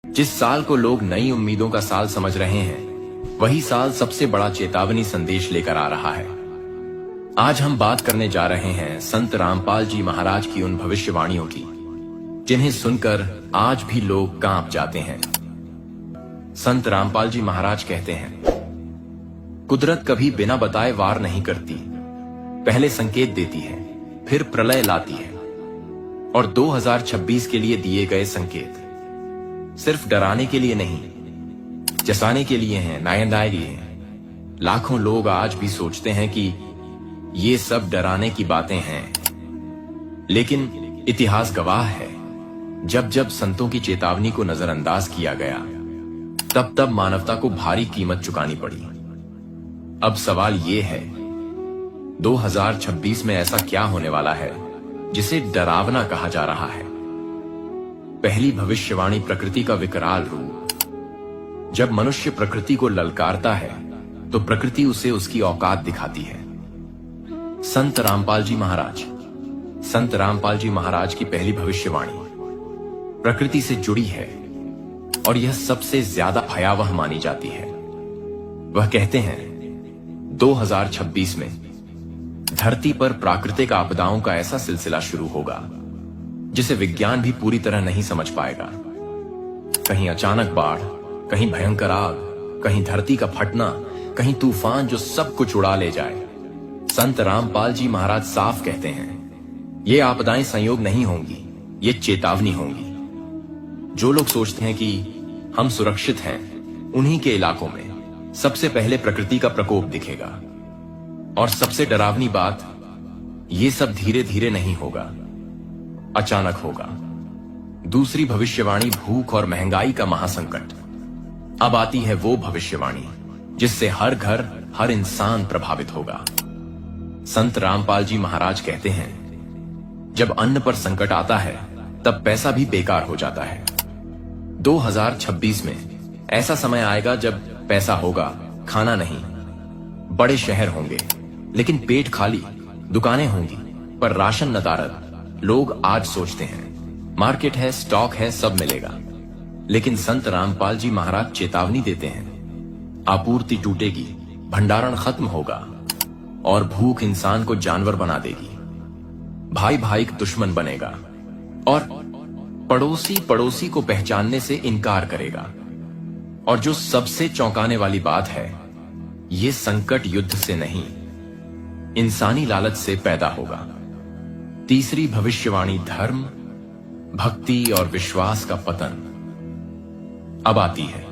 जिस साल को लोग नई उम्मीदों का साल समझ रहे हैं, वही साल सबसे बड़ा चेतावनी संदेश लेकर आ रहा है। आज हम बात करने जा रहे हैं संत रामपाल जी महाराज की उन भविष्यवाणियों की, जिन्हें सुनकर आज भी लोग कांप जाते हैं। संत रामपाल जी महाराज कहते हैं, कुदरत कभी बिना बताए वार नहीं करती, पहले संकेत देती है, फिर प्रलय लाती है। और 2026 के लिए दिए गए संकेत सिर्फ डराने के लिए नहीं, जसाने के लिए हैं, नायंदाए लिए हैं। लाखों लोग आज भी सोचते हैं कि ये सब डराने की बातें हैं, लेकिन इतिहास गवाह है, जब जब संतों की चेतावनी को नजरअंदाज किया गया, तब तब मानवता को भारी कीमत चुकानी पड़ी। अब सवाल ये है, 2026 में ऐसा क्या होने वाला है जिसे डरावना कहा जा रहा है? पहली भविष्यवाणी प्रकृति का विकराल रूप। जब मनुष्य प्रकृति को ललकारता है, तो प्रकृति उसे उसकी औकात दिखाती है। संत रामपाल जी महाराज की पहली भविष्यवाणी प्रकृति से जुड़ी है, और यह सबसे ज्यादा भयावह मानी जाती है। वह कहते हैं, 2026 में धरती पर प्राकृतिक आपदाओं का ऐसा सिलसिला शुरू होगा जिसे विज्ञान भी पूरी तरह नहीं समझ पाएगा। कहीं अचानक बाढ़, कहीं भयंकर आग, कहीं धरती का फटना, कहीं तूफान जो सब कुछ उड़ा ले जाए। संत रामपाल जी महाराज साफ कहते हैं, ये आपदाएं संयोग नहीं होंगी, ये चेतावनी होंगी। जो लोग सोचते हैं कि हम सुरक्षित हैं, उन्हीं के इलाकों में सबसे पहले प्रकृति का प्रकोप दिखेगा। और सबसे डरावनी बात, ये सब धीरे धीरे नहीं होगा, अचानक होगा। दूसरी भविष्यवाणी भूख और महंगाई का महासंकट। अब आती है वो भविष्यवाणी जिससे हर घर, हर इंसान प्रभावित होगा। संत रामपाल जी महाराज कहते हैं, जब अन्न पर संकट आता है, तब पैसा भी बेकार हो जाता है। 2026 में ऐसा समय आएगा जब पैसा होगा, खाना नहीं। बड़े शहर होंगे, लेकिन पेट खाली। दुकानें होंगी, पर राशन नदारद। लोग आज सोचते हैं, मार्केट है, स्टॉक है, सब मिलेगा। लेकिन संत रामपाल जी महाराज चेतावनी देते हैं, आपूर्ति टूटेगी, भंडारण खत्म होगा, और भूख इंसान को जानवर बना देगी। भाई भाई का दुश्मन बनेगा, और पड़ोसी पड़ोसी को पहचानने से इनकार करेगा। और जो सबसे चौंकाने वाली बात है, ये संकट युद्ध से नहीं, इंसानी लालच से पैदा होगा। तीसरी भविष्यवाणी धर्म, भक्ति और विश्वास का पतन। अब आती है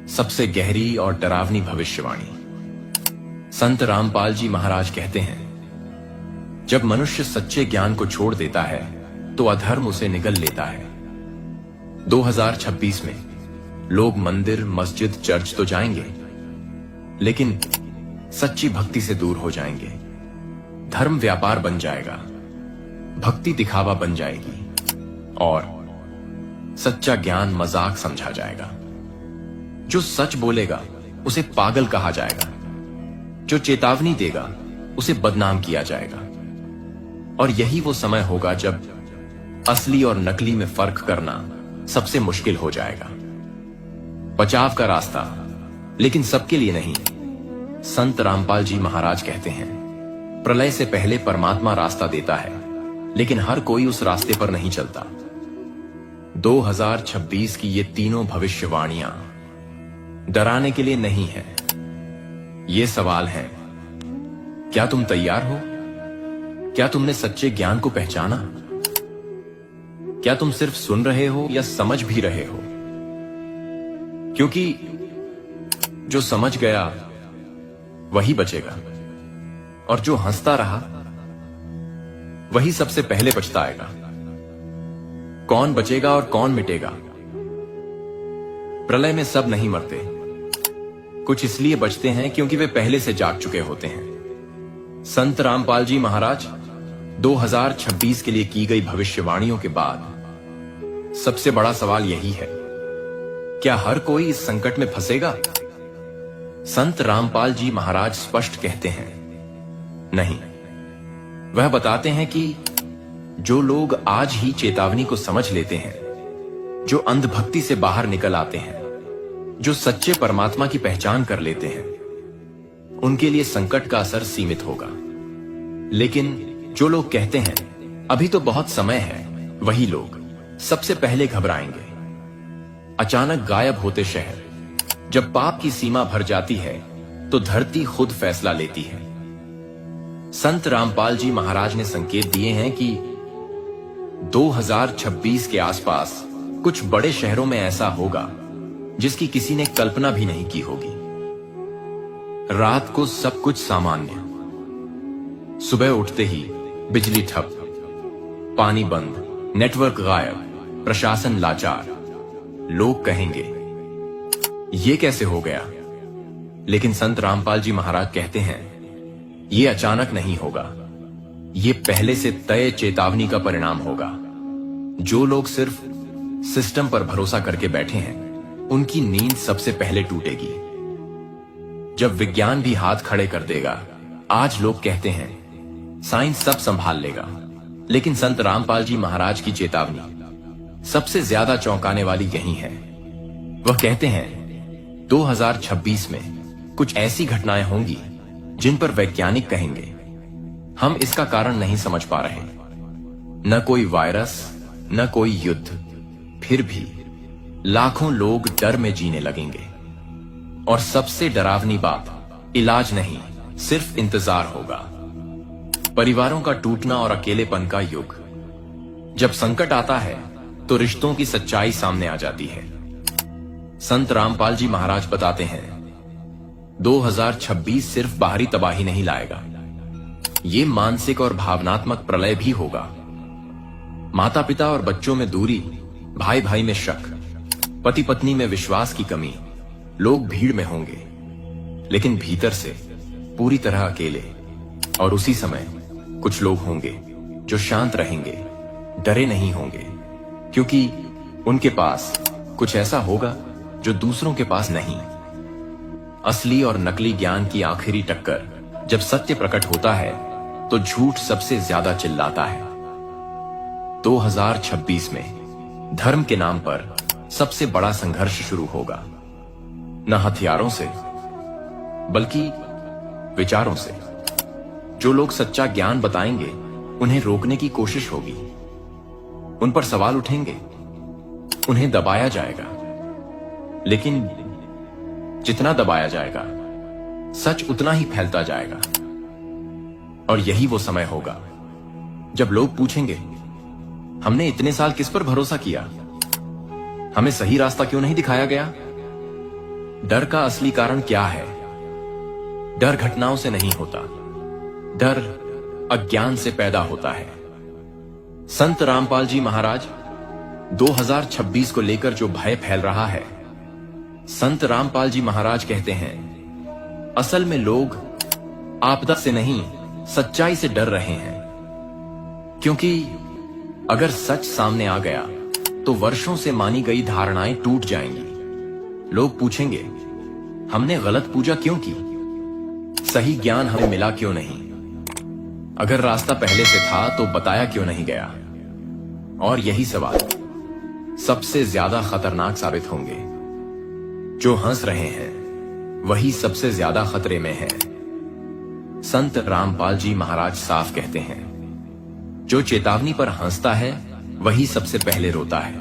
सबसे गहरी और डरावनी भविष्यवाणी। संत रामपाल जी महाराज कहते हैं, जब मनुष्य सच्चे ज्ञान को छोड़ देता है, तो अधर्म उसे निगल लेता है। 2026 में लोग मंदिर, मस्जिद, चर्च तो जाएंगे, लेकिन सच्ची भक्ति से दूर हो जाएंगे। धर्म व्यापार बन जाएगा, भक्ति दिखावा बन जाएगी, और सच्चा ज्ञान मजाक समझा जाएगा। जो सच बोलेगा उसे पागल कहा जाएगा, जो चेतावनी देगा उसे बदनाम किया जाएगा। और यही वो समय होगा जब असली और नकली में फर्क करना सबसे मुश्किल हो जाएगा। बचाव का रास्ता, लेकिन सबके लिए नहीं। संत रामपाल जी महाराज कहते हैं, प्रलय से पहले परमात्मा रास्ता देता है, लेकिन हर कोई उस रास्ते पर नहीं चलता। 2026 की ये तीनों भविष्यवाणियां डराने के लिए नहीं है। ये सवाल है, क्या तुम तैयार हो? क्या तुमने सच्चे ज्ञान को पहचाना? क्या तुम सिर्फ सुन रहे हो या समझ भी रहे हो? क्योंकि जो समझ गया वही बचेगा, और जो हंसता रहा वही सबसे पहले पछताएगा। कौन बचेगा और कौन मिटेगा? प्रलय में सब नहीं मरते, कुछ इसलिए बचते हैं क्योंकि वे पहले से जाग चुके होते हैं। संत रामपाल जी महाराज 2026 के लिए की गई भविष्यवाणियों के बाद सबसे बड़ा सवाल यही है, क्या हर कोई इस संकट में फंसेगा? संत रामपाल जी महाराज स्पष्ट कहते हैं, नहीं। वह बताते हैं कि जो लोग आज ही चेतावनी को समझ लेते हैं, जो अंधभक्ति से बाहर निकल आते हैं, जो सच्चे परमात्मा की पहचान कर लेते हैं, उनके लिए संकट का असर सीमित होगा। लेकिन जो लोग कहते हैं अभी तो बहुत समय है, वही लोग सबसे पहले घबराएंगे। अचानक गायब होते शहर। जब पाप की सीमा भर जाती है तो धरती खुद फैसला लेती है। संत रामपाल जी महाराज ने संकेत दिए हैं कि 2026 के आसपास कुछ बड़े शहरों में ऐसा होगा जिसकी किसी ने कल्पना भी नहीं की होगी। रात को सब कुछ सामान्य, सुबह उठते ही बिजली ठप, पानी बंद, नेटवर्क गायब, प्रशासन लाचार। लोग कहेंगे ये कैसे हो गया? लेकिन संत रामपाल जी महाराज कहते हैं ये अचानक नहीं होगा, ये पहले से तय चेतावनी का परिणाम होगा। जो लोग सिर्फ सिस्टम पर भरोसा करके बैठे हैं, उनकी नींद सबसे पहले टूटेगी। जब विज्ञान भी हाथ खड़े कर देगा। आज लोग कहते हैं साइंस सब संभाल लेगा, लेकिन संत रामपाल जी महाराज की चेतावनी सबसे ज्यादा चौंकाने वाली यही है। वह कहते हैं 2026 में कुछ ऐसी घटनाएं होंगी जिन पर वैज्ञानिक कहेंगे हम इसका कारण नहीं समझ पा रहे। न कोई वायरस, न कोई युद्ध, फिर भी लाखों लोग डर में जीने लगेंगे। और सबसे डरावनी बात, इलाज नहीं, सिर्फ इंतजार होगा। परिवारों का टूटना और अकेलेपन का युग। जब संकट आता है तो रिश्तों की सच्चाई सामने आ जाती है। संत रामपाल जी महाराज बताते हैं 2026 सिर्फ बाहरी तबाही नहीं लाएगा, ये मानसिक और भावनात्मक प्रलय भी होगा। माता पिता और बच्चों में दूरी, भाई भाई में शक, पति पत्नी में विश्वास की कमी। लोग भीड़ में होंगे लेकिन भीतर से पूरी तरह अकेले। और उसी समय कुछ लोग होंगे जो शांत रहेंगे, डरे नहीं होंगे, क्योंकि उनके पास कुछ ऐसा होगा जो दूसरों के पास नहीं। असली और नकली ज्ञान की आखिरी टक्कर। जब सत्य प्रकट होता है तो झूठ सबसे ज्यादा चिल्लाता है। 2026 में धर्म के नाम पर सबसे बड़ा संघर्ष शुरू होगा, न हथियारों से बल्कि विचारों से। जो लोग सच्चा ज्ञान बताएंगे उन्हें रोकने की कोशिश होगी, उन पर सवाल उठेंगे, उन्हें दबाया जाएगा। लेकिन जितना दबाया जाएगा सच उतना ही फैलता जाएगा। और यही वो समय होगा जब लोग पूछेंगे हमने इतने साल किस पर भरोसा किया, हमें सही रास्ता क्यों नहीं दिखाया गया? डर का असली कारण क्या है? डर घटनाओं से नहीं होता, डर अज्ञान से पैदा होता है। संत रामपाल जी महाराज 2026 को लेकर जो भय फैल रहा है, संत रामपाल जी महाराज कहते हैं असल में लोग आपदा से नहीं, सच्चाई से डर रहे हैं। क्योंकि अगर सच सामने आ गया तो वर्षों से मानी गई धारणाएं टूट जाएंगी। लोग पूछेंगे हमने गलत पूजा क्यों की, सही ज्ञान हमें मिला क्यों नहीं, अगर रास्ता पहले से था तो बताया क्यों नहीं गया। और यही सवाल सबसे ज्यादा खतरनाक साबित होंगे। जो हंस रहे हैं वही सबसे ज्यादा खतरे में है। संत रामपाल जी महाराज साफ कहते हैं जो चेतावनी पर हंसता है वही सबसे पहले रोता है।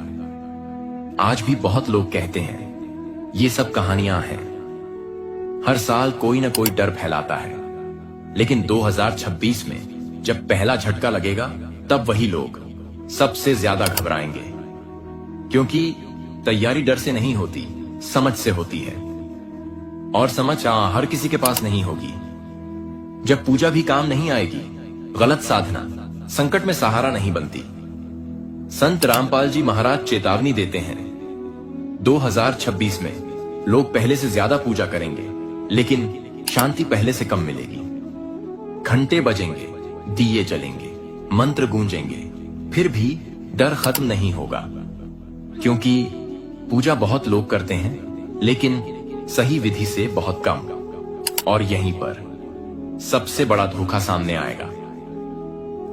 आज भी बहुत लोग कहते हैं ये सब कहानियां हैं, हर साल कोई ना कोई डर फैलाता है। लेकिन 2026 में जब पहला झटका लगेगा तब वही लोग सबसे ज्यादा घबराएंगे। क्योंकि तैयारी डर से नहीं होती, समझ से होती है। और समझ हर किसी के पास नहीं होगी। जब पूजा भी काम नहीं आएगी, गलत साधना संकट में सहारा नहीं बनती। संत रामपाल जी महाराज चेतावनी देते हैं 2026 में लोग पहले से ज्यादा पूजा करेंगे, लेकिन शांति पहले से कम मिलेगी। घंटे बजेंगे, दिए जलेंगे, मंत्र गूंजेंगे, फिर भी डर खत्म नहीं होगा। क्योंकि पूजा बहुत लोग करते हैं लेकिन सही विधि से बहुत कम। और यहीं पर सबसे बड़ा धोखा सामने आएगा।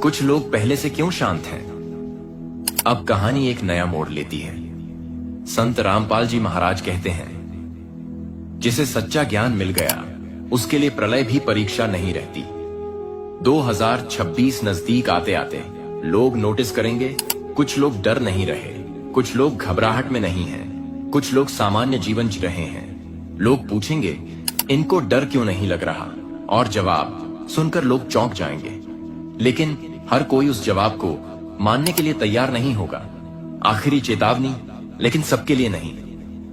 कुछ लोग पहले से क्यों शांत हैं? अब कहानी एक नया मोड़ लेती है। संत रामपाल जी महाराज कहते हैं, जिसे सच्चा ज्ञान मिल गया उसके लिए प्रलय भी परीक्षा नहीं रहती। 2026 नजदीक आते आते लोग नोटिस करेंगे, कुछ लोग डर नहीं रहे, कुछ लोग घबराहट में नहीं हैं, कुछ लोग सामान्य जीवन जी रहे हैं। लोग पूछेंगे, इनको डर क्यों नहीं लग रहा, और जवाब सुनकर लोग चौंक जाएंगे। लेकिन हर कोई उस जवाब को मानने के लिए तैयार नहीं होगा। आखिरी चेतावनी, लेकिन सबके लिए नहीं।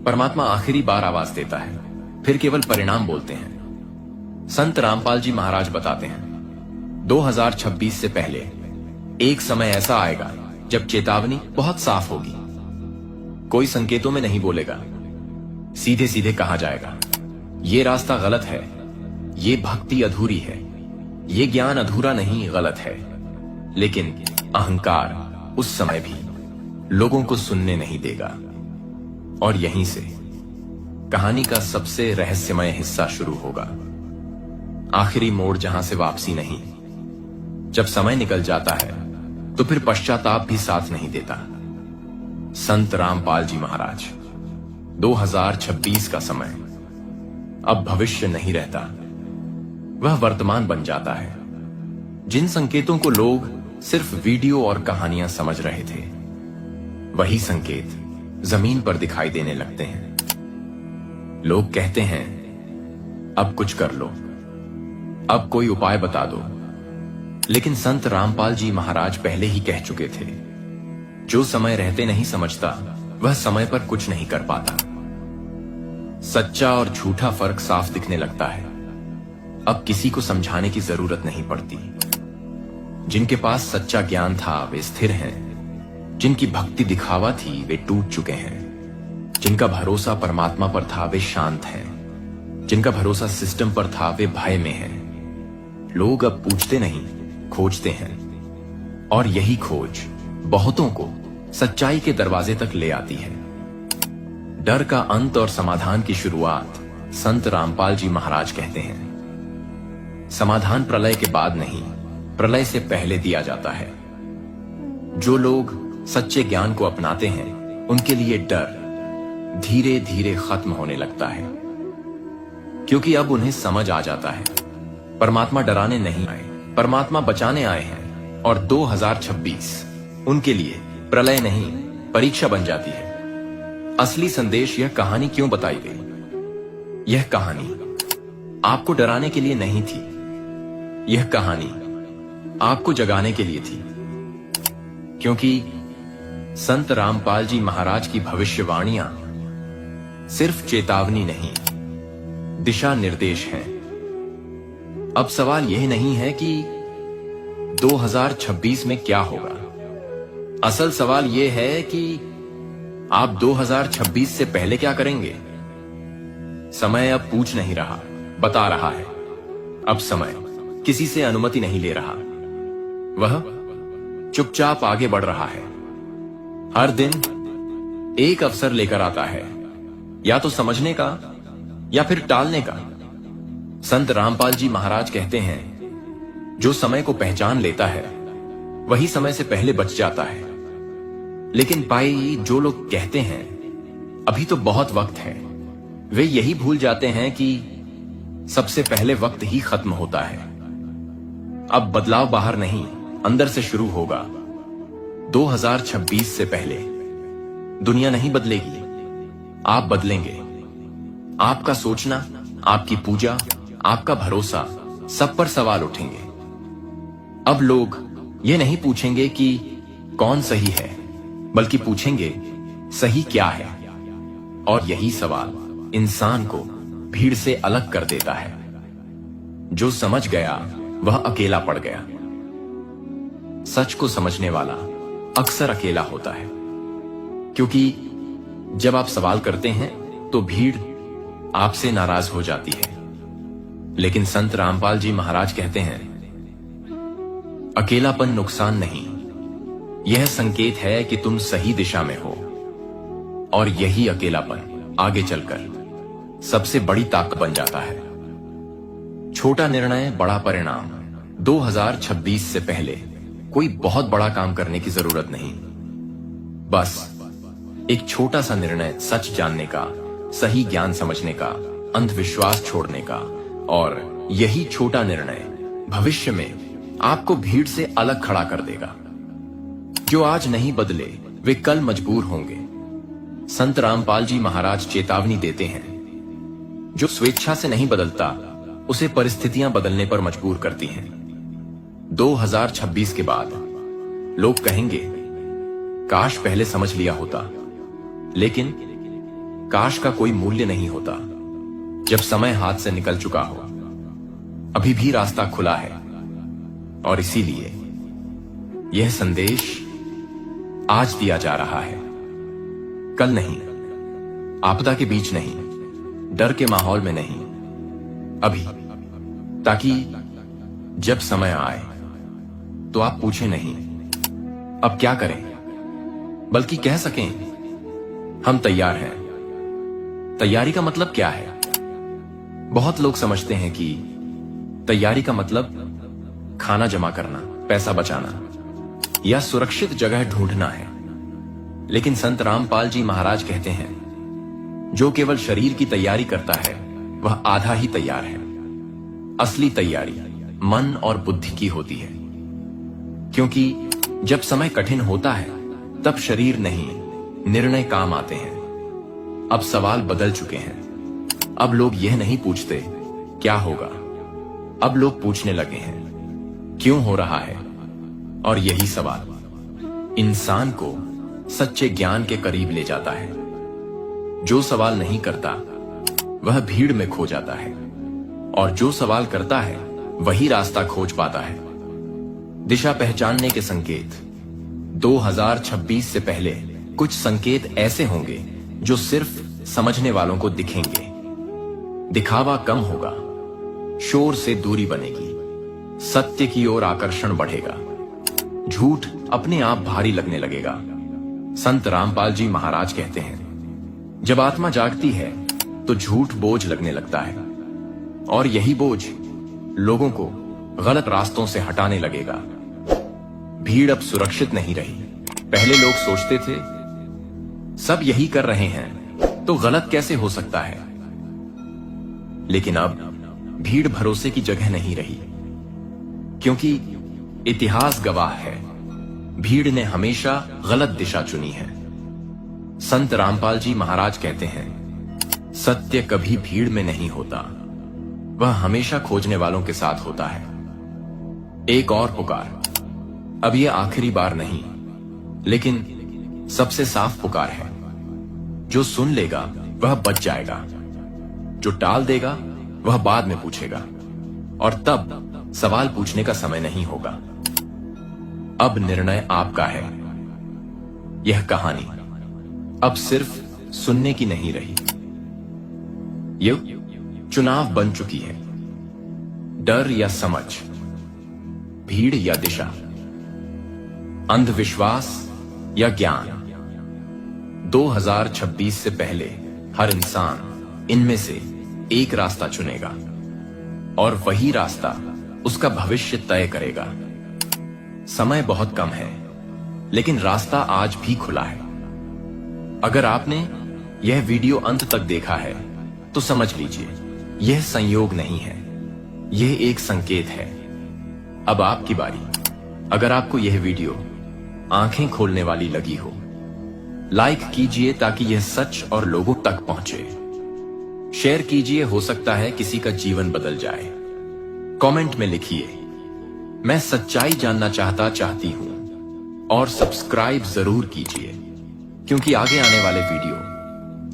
परमात्मा आखिरी बार आवाज देता है, फिर केवल परिणाम बोलते हैं। संत रामपाल जी महाराज बताते हैं, 2026 से पहले एक समय ऐसा आएगा जब चेतावनी बहुत साफ होगी। कोई संकेतों में नहीं बोलेगा, सीधे सीधे कहा जाएगा, ये रास्ता गलत है, ये भक्ति अधूरी है, ये ज्ञान अधूरा नहीं, गलत है। लेकिन अहंकार उस समय भी लोगों को सुनने नहीं देगा। और यहीं से कहानी का सबसे रहस्यमय हिस्सा शुरू होगा। आखिरी मोड़ जहां से वापसी नहीं। जब समय निकल जाता है तो फिर पश्चाताप भी साथ नहीं देता। संत रामपाल जी महाराज, 2026 का समय अब भविष्य नहीं रहता, वह वर्तमान बन जाता है। जिन संकेतों को लोग सिर्फ वीडियो और कहानियां समझ रहे थे, वही संकेत जमीन पर दिखाई देने लगते हैं। लोग कहते हैं, अब कुछ कर लो, अब कोई उपाय बता दो। लेकिन संत रामपाल जी महाराज पहले ही कह चुके थे, जो समय रहते नहीं समझता, वह समय पर कुछ नहीं कर पाता। सच्चा और झूठा फर्क साफ दिखने लगता है। अब किसी को समझाने की जरूरत नहीं पड़ती। जिनके पास सच्चा ज्ञान था वे स्थिर हैं, जिनकी भक्ति दिखावा थी वे टूट चुके हैं, जिनका भरोसा परमात्मा पर था वे शांत हैं, जिनका भरोसा सिस्टम पर था वे भय में हैं। लोग अब पूछते नहीं, खोजते हैं, और यही खोज बहुतों को सच्चाई के दरवाजे तक ले आती है। डर का अंत और समाधान की शुरुआत संत रामपाल जी महाराज कहते हैं, समाधान प्रलय के बाद नहीं, प्रलय से पहले दिया जाता है। जो लोग सच्चे ज्ञान को अपनाते हैं, उनके लिए डर धीरे धीरे खत्म होने लगता है, क्योंकि अब उन्हें समझ आ जाता है, परमात्मा डराने नहीं आए, परमात्मा बचाने आए हैं। और 2026 उनके लिए प्रलय नहीं, परीक्षा बन जाती है। असली संदेश यह कहानी क्यों बताई गई? यह कहानी आपको डराने के लिए नहीं थी, यह कहानी आपको जगाने के लिए थी। क्योंकि संत रामपाल जी महाराज की भविष्यवाणियां सिर्फ चेतावनी नहीं, दिशा निर्देश हैं। अब सवाल यह नहीं है कि 2026 में क्या होगा। असल सवाल यह है कि आप 2026 से पहले क्या करेंगे। समय अब पूछ नहीं रहा, बता रहा है। अब समय किसी से अनुमति नहीं ले रहा, वह चुपचाप आगे बढ़ रहा है। हर दिन एक अवसर लेकर आता है, या तो समझने का या फिर टालने का। संत रामपाल जी महाराज कहते हैं, जो समय को पहचान लेता है वही समय से पहले बच जाता है। लेकिन भाई, जो लोग कहते हैं अभी तो बहुत वक्त है, वे यही भूल जाते हैं कि सबसे पहले वक्त ही खत्म होता है। अब बदलाव बाहर नहीं, अंदर से शुरू होगा। 2026 से पहले दुनिया नहीं बदलेगी, आप बदलेंगे। आपका सोचना, आपकी पूजा, आपका भरोसा, सब पर सवाल उठेंगे। अब लोग ये नहीं पूछेंगे कि कौन सही है, बल्कि पूछेंगे सही क्या है। और यही सवाल इंसान को भीड़ से अलग कर देता है। जो समझ गया वह अकेला पड़ गया। सच को समझने वाला अक्सर अकेला होता है, क्योंकि जब आप सवाल करते हैं तो भीड़ आपसे नाराज हो जाती है। लेकिन संत रामपाल जी महाराज कहते हैं, अकेलापन नुकसान नहीं, यह संकेत है कि तुम सही दिशा में हो। और यही अकेलापन आगे चलकर सबसे बड़ी ताकत बन जाता है। छोटा निर्णय, बड़ा परिणाम। 2026 से पहले कोई बहुत बड़ा काम करने की जरूरत नहीं, बस एक छोटा सा निर्णय सच जानने का, सही ज्ञान समझने का, अंधविश्वास छोड़ने का, और यही छोटा निर्णय भविष्य में आपको भीड़ से अलग खड़ा कर देगा। जो आज नहीं बदले वे कल मजबूर होंगे। संत रामपाल जी महाराज चेतावनी देते हैं, जो स्वेच्छा से नहीं बदलता उसे परिस्थितियां बदलने पर मजबूर करती हैं। 2026 के बाद लोग कहेंगे, काश पहले समझ लिया होता। लेकिन काश का कोई मूल्य नहीं होता जब समय हाथ से निकल चुका हो। अभी भी रास्ता खुला है, और इसीलिए यह संदेश आज दिया जा रहा है। कल नहीं, आपदा के बीच नहीं, डर के माहौल में नहीं, अभी, ताकि जब समय आए तो आप पूछें नहीं अब क्या करें, बल्कि कह सकें हम तैयार हैं। तैयारी का मतलब क्या है? बहुत लोग समझते हैं कि तैयारी का मतलब खाना जमा करना, पैसा बचाना या सुरक्षित जगह ढूंढना है। लेकिन संत रामपाल जी महाराज कहते हैं, जो केवल शरीर की तैयारी करता है वह आधा ही तैयार है। असली तैयारी मन और बुद्धि की होती है, क्योंकि जब समय कठिन होता है तब शरीर नहीं, निर्णय काम आते हैं। अब सवाल बदल चुके हैं। अब लोग यह नहीं पूछते क्या होगा, अब लोग पूछने लगे हैं क्यों हो रहा है। और यही सवाल इंसान को सच्चे ज्ञान के करीब ले जाता है। जो सवाल नहीं करता वह भीड़ में खो जाता है, और जो सवाल करता है वही रास्ता खोज पाता है। दिशा पहचानने के संकेत 2026 से पहले कुछ संकेत ऐसे होंगे जो सिर्फ समझने वालों को दिखेंगे। दिखावा कम होगा, शोर से दूरी बनेगी, सत्य की ओर आकर्षण बढ़ेगा, झूठ अपने आप भारी लगने लगेगा। संत रामपाल जी महाराज कहते हैं, जब आत्मा जागती है तो झूठ बोझ लगने लगता है, और यही बोझ लोगों को गलत रास्तों से हटाने लगेगा। भीड़ अब सुरक्षित नहीं रही। पहले लोग सोचते थे सब यही कर रहे हैं तो गलत कैसे हो सकता है। लेकिन अब भीड़ भरोसे की जगह नहीं रही, क्योंकि इतिहास गवाह है, भीड़ ने हमेशा गलत दिशा चुनी है। संत रामपाल जी महाराज कहते हैं, सत्य कभी भीड़ में नहीं होता, वह हमेशा खोजने वालों के साथ होता है। एक और पुकार, अब यह आखिरी बार नहीं, लेकिन सबसे साफ पुकार है। जो सुन लेगा वह बच जाएगा, जो टाल देगा वह बाद में पूछेगा, और तब सवाल पूछने का समय नहीं होगा। अब निर्णय आपका है। यह कहानी अब सिर्फ सुनने की नहीं रही, यह चुनाव बन चुकी है। डर या समझ, भीड़ या दिशा, अंधविश्वास या ज्ञान। 2026 से पहले हर इंसान इनमें से एक रास्ता चुनेगा, और वही रास्ता उसका भविष्य तय करेगा। समय बहुत कम है, लेकिन रास्ता आज भी खुला है। अगर आपने यह वीडियो अंत तक देखा है तो समझ लीजिए, यह संयोग नहीं है, यह एक संकेत है। अब आपकी बारी। अगर आपको यह वीडियो आंखें खोलने वाली लगी हो, लाइक कीजिए ताकि यह सच और लोगों तक पहुंचे। शेयर कीजिए, हो सकता है किसी का जीवन बदल जाए। कमेंट में लिखिए, मैं सच्चाई जानना चाहती हूं, और सब्सक्राइब जरूर कीजिए, क्योंकि आगे आने वाले वीडियो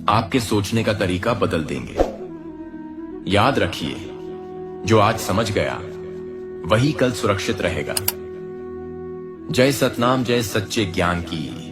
आपके सोचने का तरीका बदल देंगे। याद रखिए, जो आज समझ गया वही कल सुरक्षित रहेगा। जय सतनाम, जय सच्चे ज्ञान की।